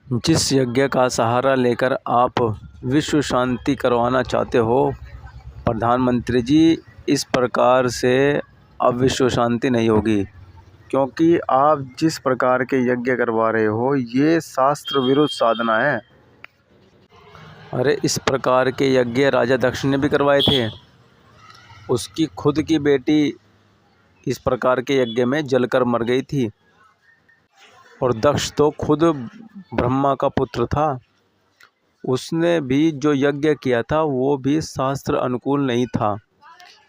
जिस यज्ञ का सहारा लेकर आप विश्व शांति करवाना चाहते हो प्रधानमंत्री जी, इस प्रकार से अब विश्व शांति नहीं होगी, क्योंकि आप जिस प्रकार के यज्ञ करवा रहे हो ये शास्त्र विरुद्ध साधना है। अरे इस प्रकार के यज्ञ राजा दक्ष ने भी करवाए थे। उसकी खुद की बेटी इस प्रकार के यज्ञ में जलकर मर गई थी, और दक्ष तो खुद ब्रह्मा का पुत्र था। उसने भी जो यज्ञ किया था वो भी शास्त्र अनुकूल नहीं था,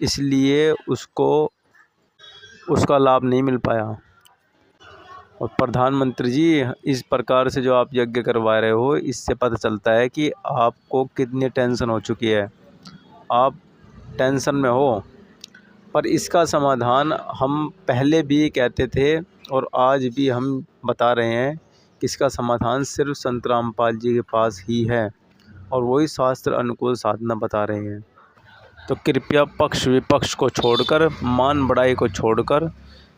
इसलिए उसको उसका लाभ नहीं मिल पाया। और प्रधानमंत्री जी, इस प्रकार से जो आप यज्ञ करवा रहे हो इससे पता चलता है कि आपको कितनी टेंशन हो चुकी है। आप टेंशन में हो, पर इसका समाधान हम पहले भी कहते थे और आज भी हम बता रहे हैं कि इसका समाधान सिर्फ संत रामपाल जी के पास ही है, और वही शास्त्र अनुकूल साधना बता रहे हैं। तो कृपया पक्ष विपक्ष को छोड़कर, मान बढ़ाई को छोड़कर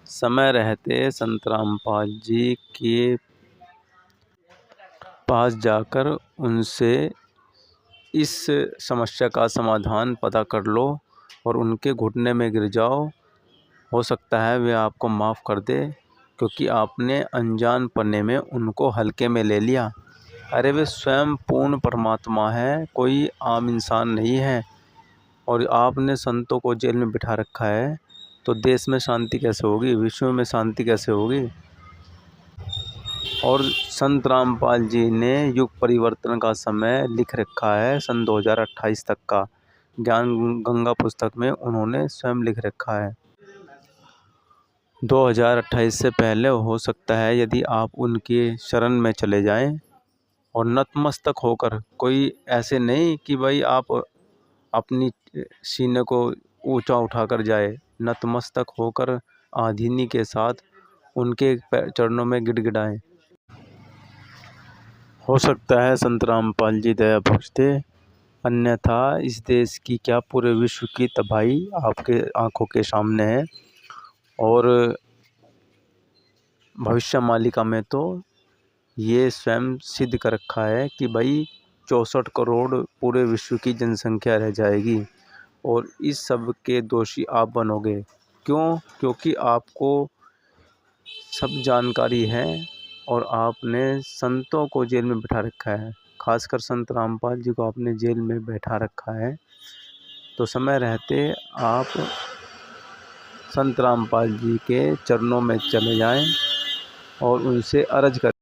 समय रहते संत रामपाल जी के पास जाकर उनसे इस समस्या का समाधान पता कर लो और उनके घुटने में गिर जाओ। हो सकता है वे आपको माफ़ कर दे, क्योंकि आपने अनजान पन्ने में उनको हल्के में ले लिया। अरे वे स्वयं पूर्ण परमात्मा है, कोई आम इंसान नहीं है। और आपने संतों को जेल में बिठा रखा है, तो देश में शांति कैसे होगी, विश्व में शांति कैसे होगी। और संत रामपाल जी ने युग परिवर्तन का समय लिख रखा है, सन 2028 तक का ज्ञान गंगा पुस्तक में उन्होंने स्वयं लिख रखा है। 2028 से पहले हो सकता है यदि आप उनके शरण में चले जाएं और नतमस्तक होकर, कोई ऐसे नहीं कि भाई आप अपनी सीने को ऊंचा उठाकर जाए, नतमस्तक होकर आधीनी के साथ उनके चरणों में गिड़गिड़ाएं। हो सकता है संत रामपाल जी दया बख्श दे, अन्यथा इस देश की क्या पूरे विश्व की तबाही आपके आंखों के सामने है। और भविष्य मालिका में तो ये स्वयं सिद्ध कर रखा है कि भाई 64 करोड़ पूरे विश्व की जनसंख्या रह जाएगी, और इस सब के दोषी आप बनोगे। क्यों? क्योंकि आपको सब जानकारी है और आपने संतों को जेल में बिठा रखा है, खासकर संत रामपाल जी को आपने जेल में बैठा रखा है। तो समय रहते आप संत रामपाल जी के चरणों में चले जाएं और उनसे अर्ज करें।